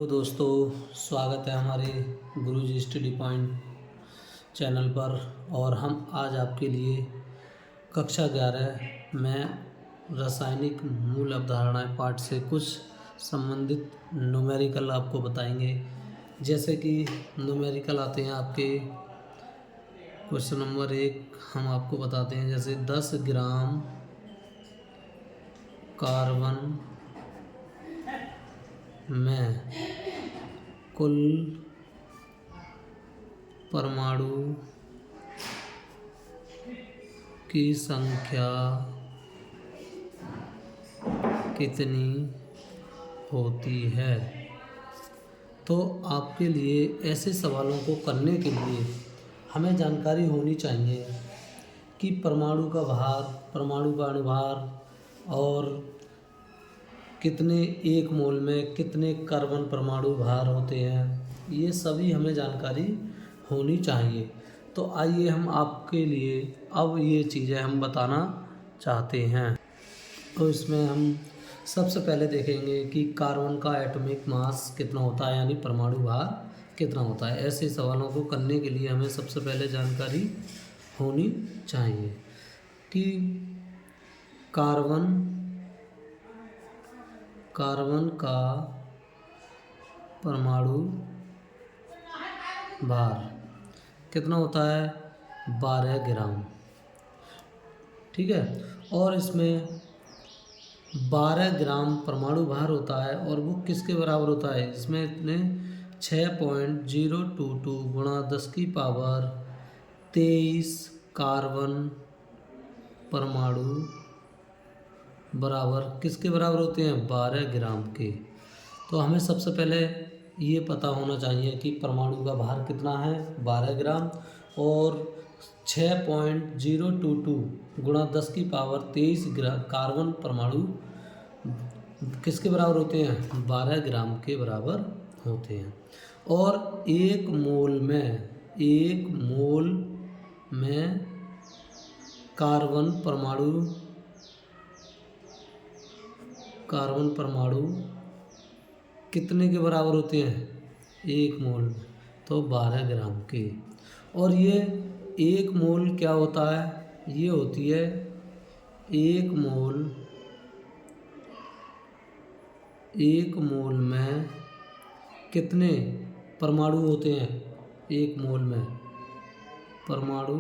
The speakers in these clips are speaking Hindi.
तो दोस्तों, स्वागत है हमारे गुरुजी स्टडी पॉइंट चैनल पर। और हम आज आपके लिए कक्षा 11 में रासायनिक मूल अवधारणाएं पाठ से कुछ संबंधित न्यूमेरिकल आपको बताएंगे। जैसे कि न्यूमेरिकल आते हैं आपके क्वेश्चन नंबर 1 हम आपको बताते हैं। जैसे 10 ग्राम कार्बन में कुल परमाणु की संख्या कितनी होती है। तो आपके लिए ऐसे सवालों को करने के लिए हमें जानकारी होनी चाहिए कि परमाणु का भार, परमाणु का अनुभार और कितने एक मोल में कितने कार्बन परमाणु भार होते हैं, ये सभी हमें जानकारी होनी चाहिए। तो आइए हम आपके लिए अब ये चीज़ें हम बताना चाहते हैं। तो इसमें हम सबसे पहले देखेंगे कि कार्बन का एटॉमिक मास कितना होता है, यानी परमाणु भार कितना होता है। ऐसे सवालों को करने के लिए हमें सबसे पहले जानकारी होनी चाहिए कि कार्बन का परमाणु भार कितना होता है, 12 ग्राम। ठीक है, और इसमें 12 ग्राम परमाणु भार होता है और वो किसके बराबर होता है, इसमें इतने 6.022 गुणा 10 की पावर 23 कार्बन परमाणु बराबर किसके बराबर होते हैं, 12 ग्राम के। तो हमें सबसे पहले ये पता होना चाहिए कि परमाणु का भार कितना है, 12 ग्राम, और 6.022 गुणा 10 की पावर 23 कार्बन परमाणु किसके बराबर होते हैं, 12 ग्राम के बराबर होते हैं। और एक मोल में कार्बन परमाणु कितने के बराबर होते हैं, एक मोल में, तो 12 ग्राम के। और ये एक मोल क्या होता है, ये होती है एक मोल में कितने परमाणु होते हैं, एक मोल में परमाणु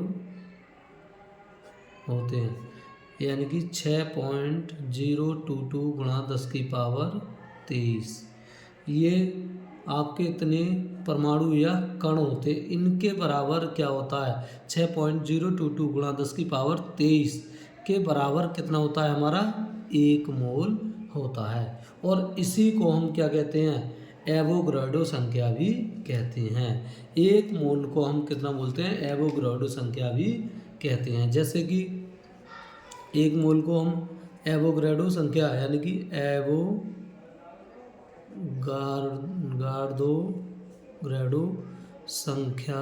होते हैं, यानी कि 6.022 गुणा 10 की पावर 23। ये आपके इतने परमाणु या कण होते, इनके बराबर क्या होता है, 6.022 गुणा 10 की पावर 23 के बराबर कितना होता है, हमारा एक मोल होता है। और इसी को हम क्या कहते हैं, एवोगैड्रो संख्या भी कहते हैं। एक मोल को हम कितना बोलते हैं, एवोगैड्रो संख्या भी कहते हैं। जैसे कि एक मोल को हम एवोगैड्रो संख्या यानी कि एवोगाड्रो संख्या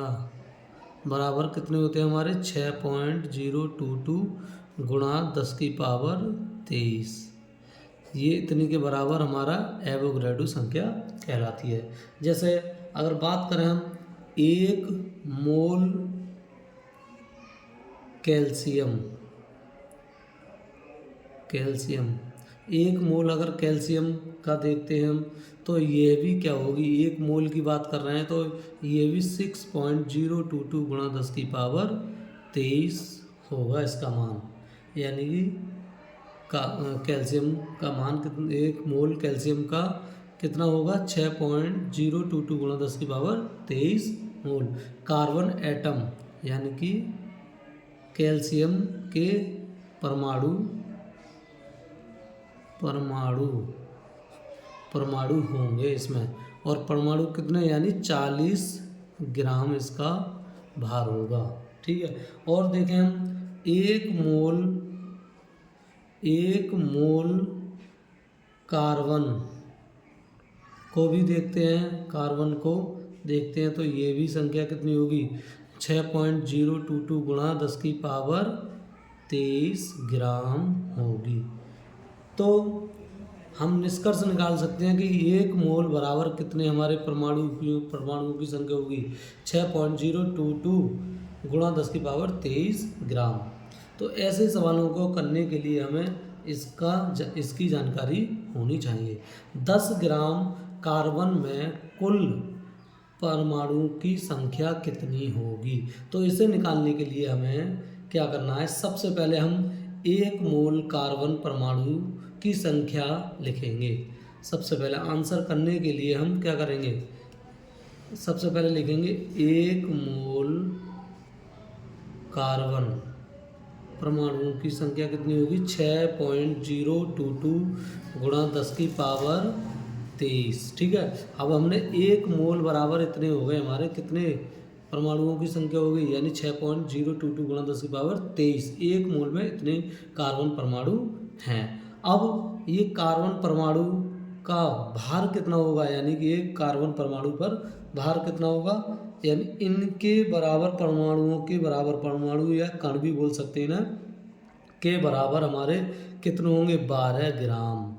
बराबर कितने होते हैं हमारे, 6.022 गुणा 10 की पावर 23। ये इतने के बराबर हमारा एवोगैड्रो संख्या कहलाती है। जैसे अगर बात करें हम एक मोल कैल्शियम, एक मोल अगर कैल्शियम का देखते हैं हम, तो ये भी क्या होगी, एक मोल की बात कर रहे हैं तो ये भी 6.022 गुणा 10 की पावर 23 होगा इसका मान। यानी कि कैल्शियम का मान कितना, एक मोल कैल्शियम का कितना होगा, 6.022 गुणा 10 की पावर 23 मोल। कार्बन एटम यानी कि कैल्शियम के परमाणु होंगे इसमें, और परमाणु कितने, यानी 40 ग्राम इसका भार होगा। ठीक है, और देखें हम एक मोल कार्बन को भी देखते हैं, तो ये भी संख्या कितनी होगी, 6.022 गुणा 10 की पावर 23 ग्राम होगी। तो हम निष्कर्ष निकाल सकते हैं कि 1 मोल बराबर कितने हमारे परमाणुओं की संख्या होगी 6.022 गुणा 10⁻23 ग्राम। तो ऐसे सवालों को करने के लिए हमें इसकी जानकारी होनी चाहिए। 10 ग्राम कार्बन में कुल परमाणु की संख्या कितनी होगी, तो इसे निकालने के लिए हमें क्या करना है, सबसे पहले हम 1 मोल कार्बन परमाणु की संख्या लिखेंगे। सबसे पहले आंसर करने के लिए हम क्या करेंगे, सबसे पहले लिखेंगे 1 मोल कार्बन परमाणुओं की संख्या कितनी होगी 6.022 गुणा 10⁻23। ठीक है, अब हमने 1 मोल बराबर इतने हो गए, हमारे कितने परमाणुओं की संख्या हो गई, यानी 6.022 गुणा 10⁻23। 1 मोल में इतने कार्बन परमाणु हैं। अब ये कार्बन परमाणु का भार कितना होगा, यानी कि एक कार्बन परमाणु पर भार कितना होगा, यानी इनके बराबर परमाणुओं के बराबर परमाणु या कण भी बोल सकते हैं ना, के बराबर हमारे कितने होंगे 12 ग्राम।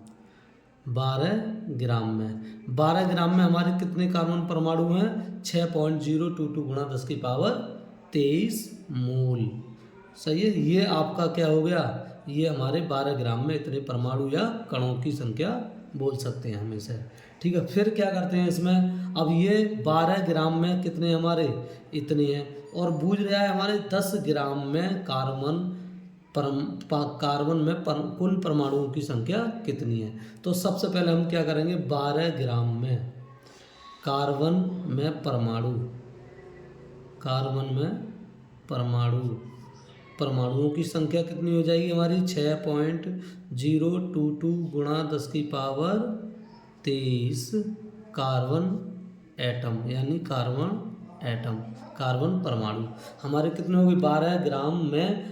12 ग्राम में 12 ग्राम में हमारे कितने कार्बन परमाणु हैं 6.022 गुणा 10⁻23 मोल। सही है, ये आपका क्या हो गया, ये हमारे 12 ग्राम में इतने परमाणु या कणों की संख्या बोल सकते हैं हम इसे। ठीक है, फिर क्या करते हैं इसमें, अब ये 12 ग्राम में कितने हमारे इतने हैं, और बूझ रहा है हमारे 10 ग्राम में कार्बन में कुल परमाणुओं की संख्या कितनी है। तो सबसे पहले हम क्या करेंगे, 12 ग्राम में कार्बन में परमाणुओं की संख्या कितनी हो जाएगी हमारी 6.022 गुणा 10⁻23 कार्बन एटम, यानी कार्बन परमाणु हमारे कितने होंगे 12 ग्राम में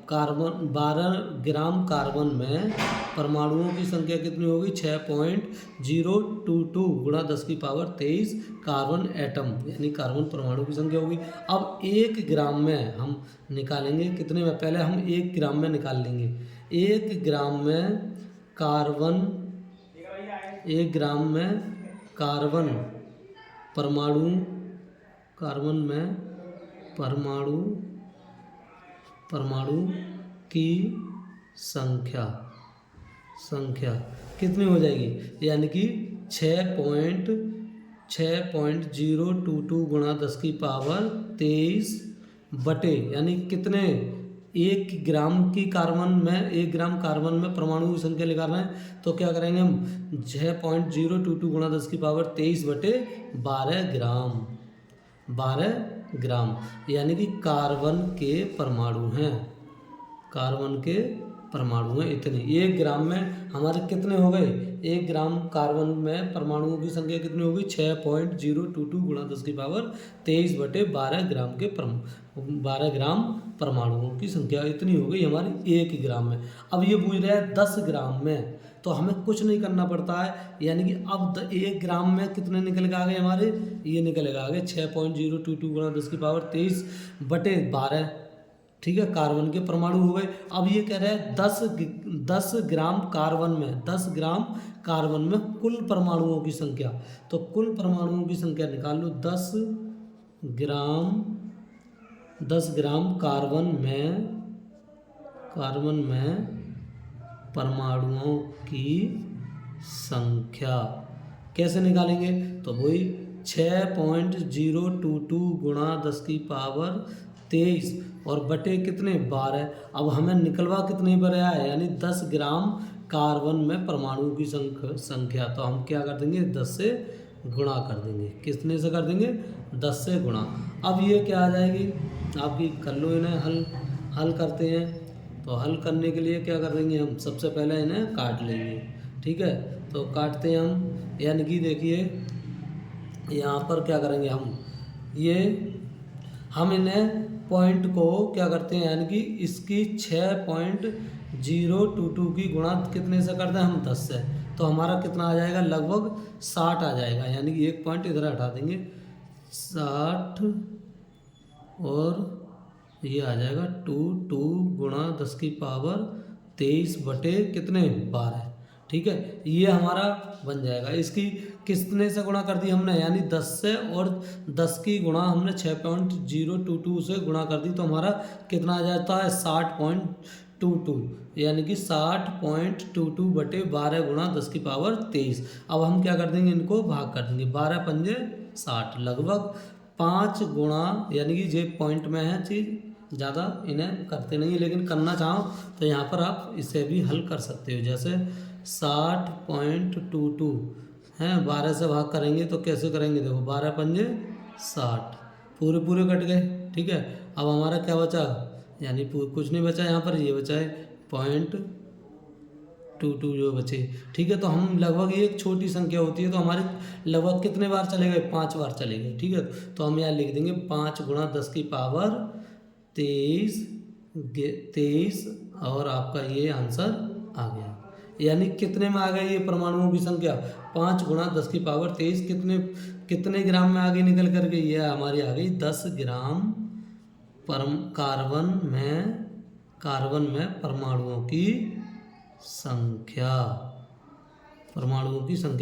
12 ग्राम कार्बन में परमाणुओं की संख्या कितनी होगी 6.022 गुणा 10⁻23 कार्बन एटम, यानी कार्बन परमाणु की संख्या होगी। अब 1 ग्राम में हम निकालेंगे कितने में, पहले हम 1 ग्राम में निकाल लेंगे। 1 ग्राम में कार्बन परमाणु की संख्या कितनी हो जाएगी, यानी कि 6.022 गुणा 10⁻23 बटे, यानी कितने 1 ग्राम कार्बन में परमाणु की संख्या निकाल रहे हैं, तो क्या करेंगे हम 6.022 गुणा 10⁻23 बटे 12 ग्राम, यानी कि कार्बन के परमाणु हैं इतने। 1 ग्राम में हमारे कितने हो गए, 1 ग्राम कार्बन में परमाणुओं की संख्या कितनी होगी 6.022 गुणा 10⁻23 बटे 12 ग्राम परमाणुओं की संख्या इतनी हो गई हमारी 1 ग्राम में। अब ये पूछ रहा है 10 ग्राम में, तो हमें कुछ नहीं करना पड़ता है, यानी कि अब 1 ग्राम में कितने निकल के आ गए हमारे, ये निकल के आ गए 6.022 गुणा 10⁻23 बटे 12। ठीक है, कार्बन के परमाणु हो गए। अब ये कह रहे हैं 10 ग्राम कार्बन में कुल परमाणुओं की संख्या, तो कुल परमाणुओं की संख्या निकाल लो। 10 ग्राम कार्बन में परमाणुओं की संख्या कैसे निकालेंगे, तो वही 6.022 गुणा 10⁻23 और बटे कितने 12। अब हमें निकलवा कितने पर आया है, यानी 10 ग्राम कार्बन में परमाणु की संख्या, तो हम क्या कर देंगे 10 से गुणा कर देंगे। कितने से कर देंगे 10 से गुणा। अब ये क्या आ जाएगी आपकी, कर लो इन्हें हल करते हैं। तो हल करने के लिए क्या कर देंगे हम, सबसे पहले इन्हें काट लेंगे। ठीक है, तो काटते हैं हम, यानी कि देखिए यहाँ पर क्या करेंगे हम इन्हें पॉइंट को क्या करते हैं, यानी कि इसकी 6.022 की गुणा कितने से करते हैं हम 10 से, तो हमारा कितना आ जाएगा लगभग 60 आ जाएगा, यानी कि 1 पॉइंट इधर हटा देंगे 60 और ये आ जाएगा 2 गुणा 10⁻23 बटे कितने 12 ठीक है, ये हमारा बन जाएगा। इसकी कितने से गुणा कर दी हमने, यानी 10 से, और 10 की गुणा हमने 6.022 से गुणा कर दी, तो हमारा कितना आ जाता है 60.22, यानी कि 60.22 बटे 12 गुणा 10 की पावर 23। अब हम क्या कर देंगे, इनको भाग कर देंगे, 12 पंजे 60, लगभग 5 गुणा, यानी कि ये पॉइंट में है चीज़, ज़्यादा इन्हें करते नहीं है, लेकिन करना चाहो तो यहाँ पर आप इसे भी हल कर सकते हो। जैसे 60.22 हैं, 12 से भाग करेंगे तो कैसे करेंगे, देखो 12 पंजे 60, पूरे पूरे कट गए। ठीक है, अब हमारा क्या बचा, यानी कुछ नहीं बचा यहाँ पर, ये बचा है 0.22 जो बचे। ठीक है, तो हम लगभग, ये एक छोटी संख्या होती है तो हमारे लगभग कितने बार चले गए, 5 बार चले गए। ठीक है, तो हम यहाँ लिख देंगे 5 गुणा 10 की पावर 23, और आपका ये आंसर आ गया। यानी कितने में आ गई ये परमाणुओं की संख्या, 5 गुणा 10 की पावर 23, कितने ग्राम में आगे निकल कर गई, ये हमारी आ गई 10 ग्राम कार्बन में परमाणुओं की संख्या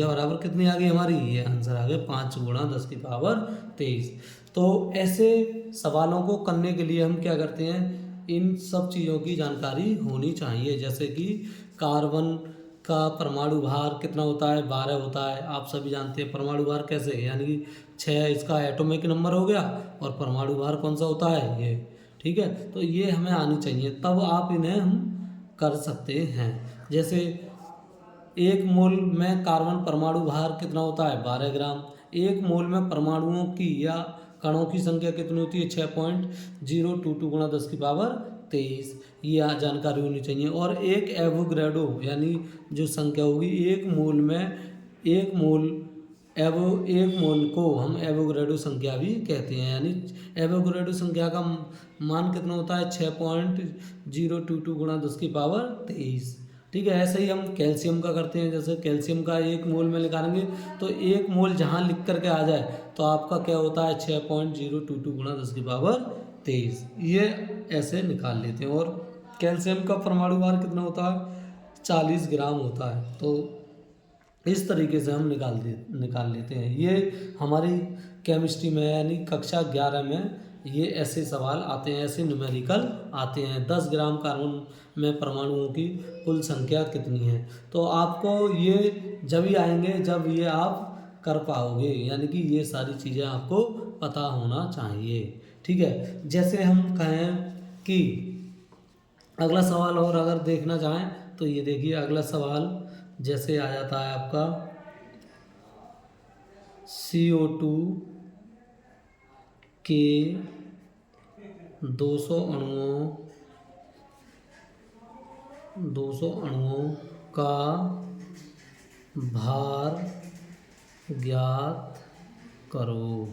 बराबर कितनी आ गई हमारी, ये आंसर आ गया 5 गुणा 10 की पावर 23। तो ऐसे सवालों को करने के लिए हम क्या करते हैं, इन सब चीज़ों की जानकारी होनी चाहिए। जैसे कि कार्बन का परमाणु भार कितना होता है, 12 होता है, आप सभी जानते हैं। परमाणु भार कैसे, यानी कि 6 इसका एटॉमिक नंबर हो गया, और परमाणु भार कौन सा होता है, ये। ठीक है, तो ये हमें आनी चाहिए, तब आप इन्हें हम कर सकते हैं। जैसे 1 मोल में कार्बन परमाणु भार कितना होता है, 12 ग्राम। 1 मोल में परमाणुओं की या कणों की संख्या कितनी होती है, 6.022 गुणा 10 की पावर 23, ये जानकारी होनी चाहिए। और 1 एवोग्रेडो, यानी जो संख्या होगी 1 मोल को हम एवोग्रेडो संख्या भी कहते हैं। यानी एवोग्रेडो संख्या का मान कितना होता है, 6.022 गुणा 10 की पावर 23। ठीक है, ऐसे ही हम कैल्शियम का करते हैं। जैसे कैल्शियम का 1 मोल में निकालेंगे तो 1 मोल जहाँ लिख करके आ जाए तो आपका क्या होता है, 6.022 गुणा 10 की पावर 23, ये ऐसे निकाल लेते हैं। और कैल्शियम का परमाणु भार कितना होता है, 40 ग्राम होता है। तो इस तरीके से हम निकाल लेते हैं। ये हमारी केमिस्ट्री में, यानी कक्षा 11 में ये ऐसे सवाल आते हैं, ऐसे न्यूमेरिकल आते हैं। 10 ग्राम कार्बन में परमाणुओं की कुल संख्या कितनी है, तो आपको ये जब ही आएंगे जब ये आप कर पाओगे, यानी कि ये सारी चीज़ें आपको पता होना चाहिए। ठीक है, जैसे हम कहें कि अगला सवाल और अगर देखना चाहें तो ये देखिए, अगला सवाल जैसे आ जाता है आपका CO2 के 200 अणुओं का भार ज्ञात करो।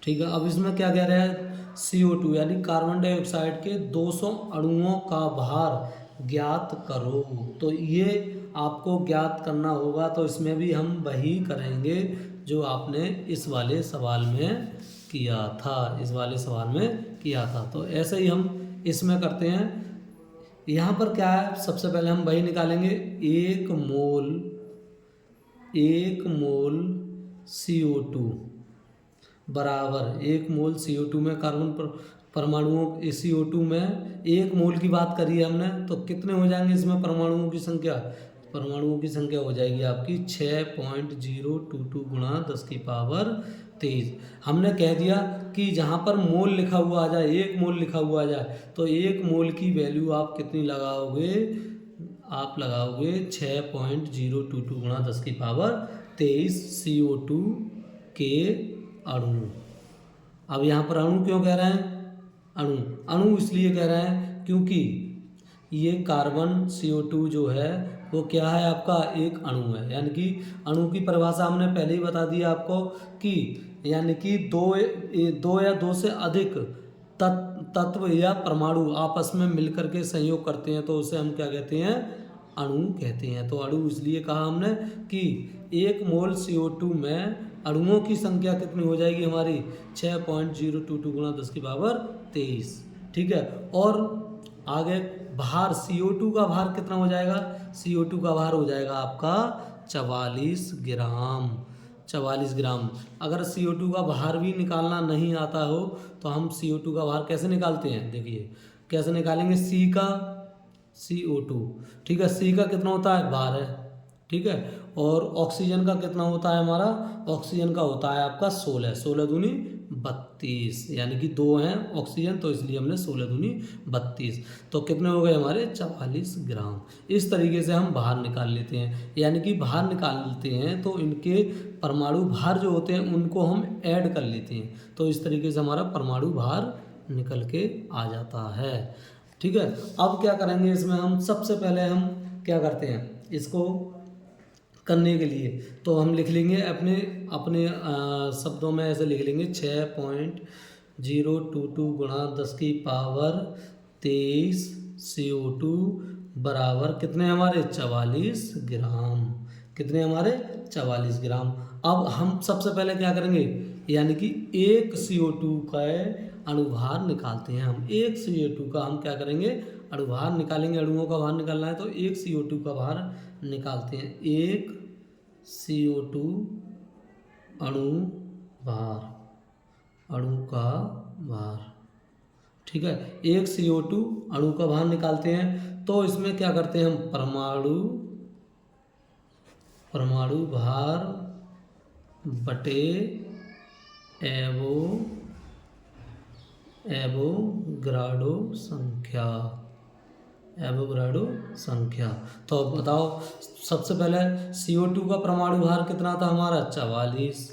ठीक है, अब इसमें क्या कह रहा है, CO2 यानी कार्बन डाइऑक्साइड के 200 अणुओं का भार ज्ञात करो। तो ये आपको ज्ञात करना होगा, तो इसमें भी हम वही करेंगे जो आपने इस वाले सवाल में किया था। तो ऐसे ही हम इसमें करते हैं। यहाँ पर क्या है, सबसे पहले हम वही निकालेंगे, 1 मोल CO2 बराबर 1 मोल CO2 में कार्बन परमाणुओं, CO2 में 1 मोल की बात करी है हमने, तो कितने हो जाएंगे इसमें परमाणुओं की संख्या हो जाएगी आपकी 6.022 गुणा 10 की पावर 23। हमने कह दिया कि जहाँ पर मोल लिखा हुआ आ जाए, 1 मोल लिखा हुआ आ जाए, तो 1 मोल की वैल्यू आप कितनी लगाओगे, आप लगाओगे 6.022 गुणा 10 की पावर 23 CO2 के अणु। अब यहाँ पर अणु क्यों कह रहे हैं, अणु इसलिए कह रहे हैं क्योंकि ये कार्बन CO2 जो है वो क्या है, आपका एक अणु है। यानी कि अणु की परिभाषा हमने पहले ही बता दी आपको कि यानी कि दो या दो से अधिक तत्व या परमाणु आपस में मिलकर के संयोग करते हैं, तो उसे हम क्या कहते हैं, अणु कहते हैं। तो अणु इसलिए कहा हमने कि 1 मोल CO2 में अणुओं की संख्या कितनी हो जाएगी हमारी, 6.022 गुणा 10 की पावर 23। ठीक है, और आगे भार CO2 का भार कितना हो जाएगा, CO2 का भार हो जाएगा आपका 44 ग्राम। 44 ग्राम। अगर CO2 का भार भी निकालना नहीं आता हो तो हम CO2 का भार कैसे निकालते हैं, देखिए कैसे निकालेंगे। CO2, ठीक है, C का कितना होता है 12, ठीक है, और ऑक्सीजन का कितना होता है हमारा, ऑक्सीजन का होता है आपका 16, 16 दूनी 32, यानी कि 2 हैं ऑक्सीजन तो इसलिए हमने 16 दूनी 32, तो कितने हो गए हमारे 44 ग्राम। इस तरीके से हम भार निकाल लेते हैं, यानी कि भार निकालते हैं तो इनके परमाणु भार जो होते हैं उनको हम ऐड कर लेते हैं, तो इस तरीके से हमारा परमाणु भार निकल के आ जाता है। ठीक है, अब क्या करेंगे इसमें, हम सबसे पहले हम क्या करते हैं, इसको करने के लिए तो हम लिख लेंगे अपने अपने शब्दों में ऐसे लिख लेंगे 6.022 गुणा 10 की पावर 23 CO2 बराबर कितने हमारे 44 ग्राम, कितने हमारे 44 ग्राम। अब हम सबसे पहले क्या करेंगे, यानी कि एक CO2 का अणुभार निकालते हैं हम। एक CO2 का हम क्या करेंगे, अणुभार निकालेंगे, अणुओं का भार निकालना है तो एक CO2 का भार निकालते हैं। एक CO2 अणु भार, अणु का भार, ठीक है, एक CO2 अणु का भार निकालते हैं तो इसमें क्या करते हैं हम, परमाणु भार बटे एवोगाड्रो संख्या, एवोगाड्रो संख्या। तो अब बताओ, सबसे पहले CO2 का परमाणु भार कितना था हमारा 44,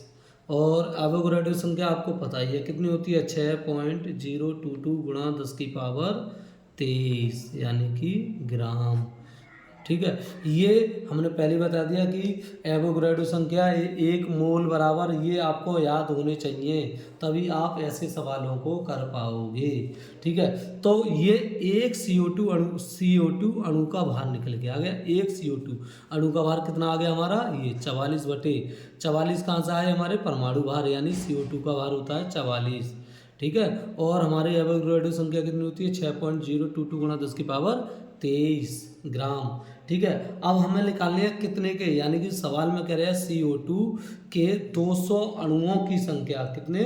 और एवोगाड्रो संख्या आपको पता ही है कितनी होती है 6.022 गुणा 10 की पावर 23, यानी कि ग्राम। ठीक है, ये हमने पहले बता दिया कि एवोगाड्रो संख्या एक मोल बराबर, ये आपको याद होने चाहिए तभी आप ऐसे सवालों को कर पाओगे। ठीक है, तो ये एक CO2 अणु का भार निकल के आ गया। एक CO2 अणु का भार कितना आ गया हमारा, ये 44 कहाँ से आए हमारे परमाणु भार, यानी CO2 का भार होता है 44। ठीक है, और हमारे एवोगाड्रो संख्या कितनी होती है 6.022 गुणा 10 की पावर 23 ग्राम। ठीक है, अब हमें निकालने हैं कितने के, यानी कि सवाल में कह रहे हैं CO2 के 200 अणुओं की संख्या, कितने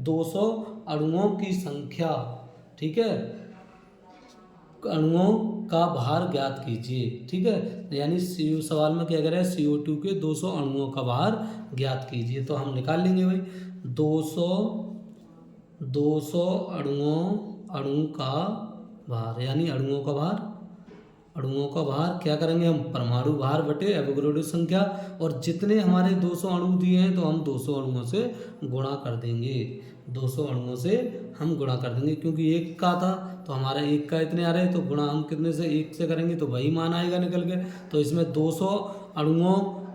200 अणुओं की संख्या। ठीक है, अणुओं का भार ज्ञात कीजिए। ठीक है, यानी सवाल में क्या कह रहे हैं CO2 के 200 अणुओं का भार ज्ञात कीजिए, तो हम निकाल लेंगे भाई 200 अणु का भार, यानी अणुओं का भार क्या करेंगे हम, परमाणु भार बटे एवोगाड्रो संख्या, और जितने हमारे 200 अणु दिए हैं तो हम 200 अणुओं से गुणा कर देंगे, 200 अणुओं से हम गुणा कर देंगे, क्योंकि एक का था तो हमारा एक का इतने आ रहे हैं तो गुणा हम कितने से, एक से करेंगे तो वही मान आएगा निकल के। तो इसमें 200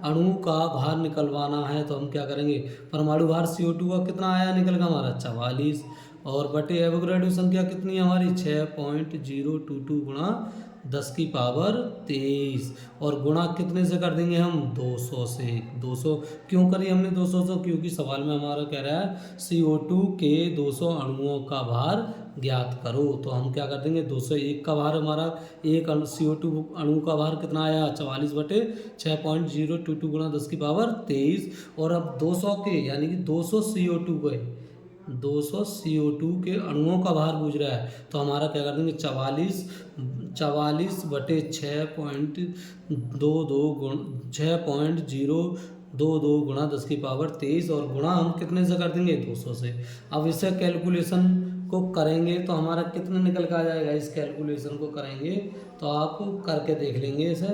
अणु का भार निकलवाना है तो हम क्या करेंगे, परमाणु भार CO2 का कितना आया निकल का हमारा 44, और बटे एवोगाड्रो संख्या कितनी है हमारी 6.022 गुणा 10 की पावर 23, और गुणा कितने से कर देंगे हम 200 से। 200 क्यों करी हमने 200 से, क्योंकि सवाल में हमारा कह रहा है CO2 के 200 अणुओं का भार ज्ञात करो, तो हम क्या कर देंगे 201 का भार, हमारा एक CO2 अणु का भार कितना आया 44 बटे 6.022 गुणा 10 की पावर 23, और अब 200 के यानी कि 200 CO2 के अणुओं का भार पूछ रहा है तो हमारा क्या कर देंगे 44 बटे 6.022 गुणा 10 की पावर 23, और गुणा हम कितने से कर देंगे 200 से। अब इसे कैलकुलेशन को करेंगे तो हमारा कितना निकल कर आ जाएगा, इस कैलकुलेशन को करेंगे तो आप करके देख लेंगे, इसे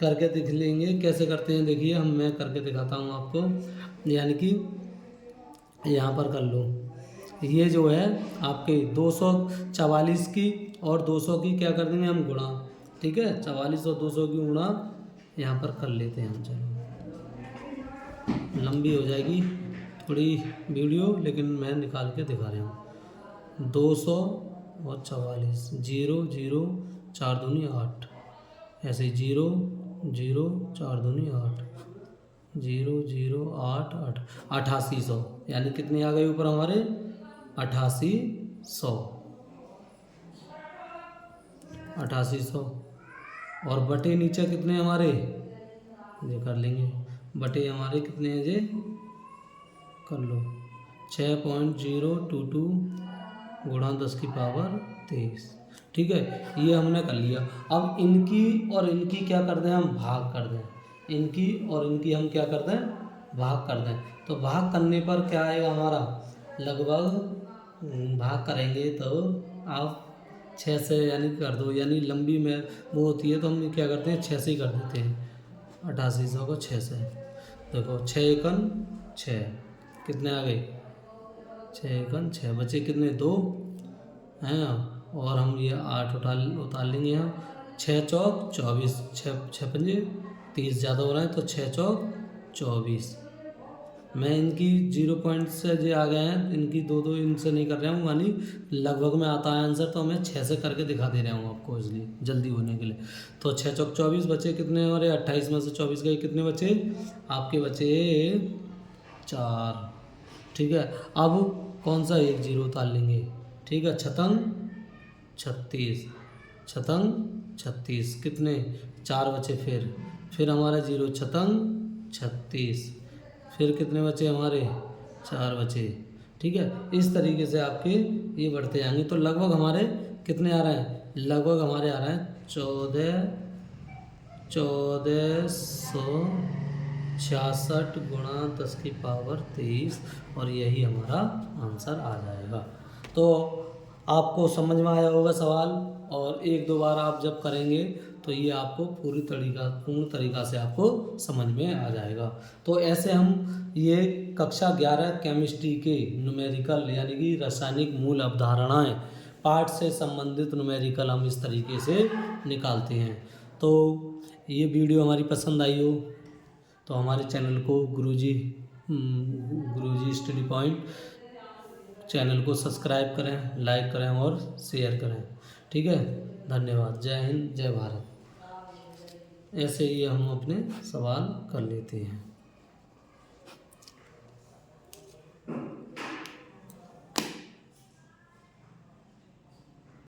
करके देख लेंगे कैसे करते हैं। देखिए मैं करके दिखाता हूँ आपको, यानी कि यहाँ पर कर लो, ये जो है आपके 244 की और 200 की क्या कर देंगे हम गुणा। ठीक है, 44 और 200 की गुणा यहाँ पर कर लेते हैं हम। चलो लंबी हो जाएगी थोड़ी वीडियो, लेकिन मैं निकाल के दिखा रहा हूँ। 200 और 44, 0 0 4 दूनी 8, ऐसे 0 0 4 दूनी 8, 0 0 8 8, 8800, यानी कितनी आ गई ऊपर हमारे 8800। 8800 और बटे नीचे कितने हमारे ये कर लेंगे, बटे हमारे कितने हैं ये कर लो 6.022 गुणा 10 की पावर 23। ठीक है, ये हमने कर लिया। अब इनकी और इनकी क्या कर दें हम भाग कर दें, इनकी और इनकी हम क्या कर दें भाग कर दें। तो भाग करने पर क्या आएगा हमारा लगभग भाग करेंगे तो आप 6 से यानी कर दो, यानी लंबी में वो होती है तो हम क्या करते हैं 6 से ही कर देते हैं। 8800 को 6 से देखो 6 एकन 6 कितने आ गए 6 एकन 6 बचे कितने 2 हैं और हम ये 8 उतार लेंगे हम 6 चौक 24 6 पंजे 30 ज़्यादा हो रहा है तो 6 चौक 24। मैं इनकी 0 पॉइंट से जो आ गए हैं इनकी दो इनसे नहीं कर रहा हूँ, यानी लगभग में आता है आंसर तो मैं 6 से करके दिखा दे रहा हूँ आपको इसलिए जल्दी होने के लिए। तो 6 चौक 24 बचे कितने हमारे 28 में से 24 गए कितने बचे आपके बचे 4। ठीक है, अब कौन सा एक जीरो उतार लेंगे। ठीक है, छतंग 36 छतंग 36 कितने 4 बचे फिर हमारा जीरो छतंग 36 फिर कितने बचे हमारे 4 बचे। ठीक है, इस तरीके से आपके ये बढ़ते जाएंगे। तो लगभग हमारे कितने आ रहे हैं लगभग हमारे आ रहे हैं 1466 गुणा 10 की पावर 23 और यही हमारा आंसर आ जाएगा। तो आपको समझ में आया होगा सवाल, और एक दो बार आप जब करेंगे तो ये आपको पूर्ण तरीका से आपको समझ में आ जाएगा। तो ऐसे हम ये कक्षा 11 केमिस्ट्री के न्यूमेरिकल यानी कि रासायनिक मूल अवधारणाएं पाठ से संबंधित न्यूमेरिकल हम इस तरीके से निकालते हैं। तो ये वीडियो हमारी पसंद आई हो तो हमारे चैनल को गुरुजी स्टडी पॉइंट चैनल को सब्सक्राइब करें, लाइक करें और शेयर करें। ठीक है, धन्यवाद। जय हिंद, जय भारत। ऐसे ही हम अपने सवाल कर लेते हैं।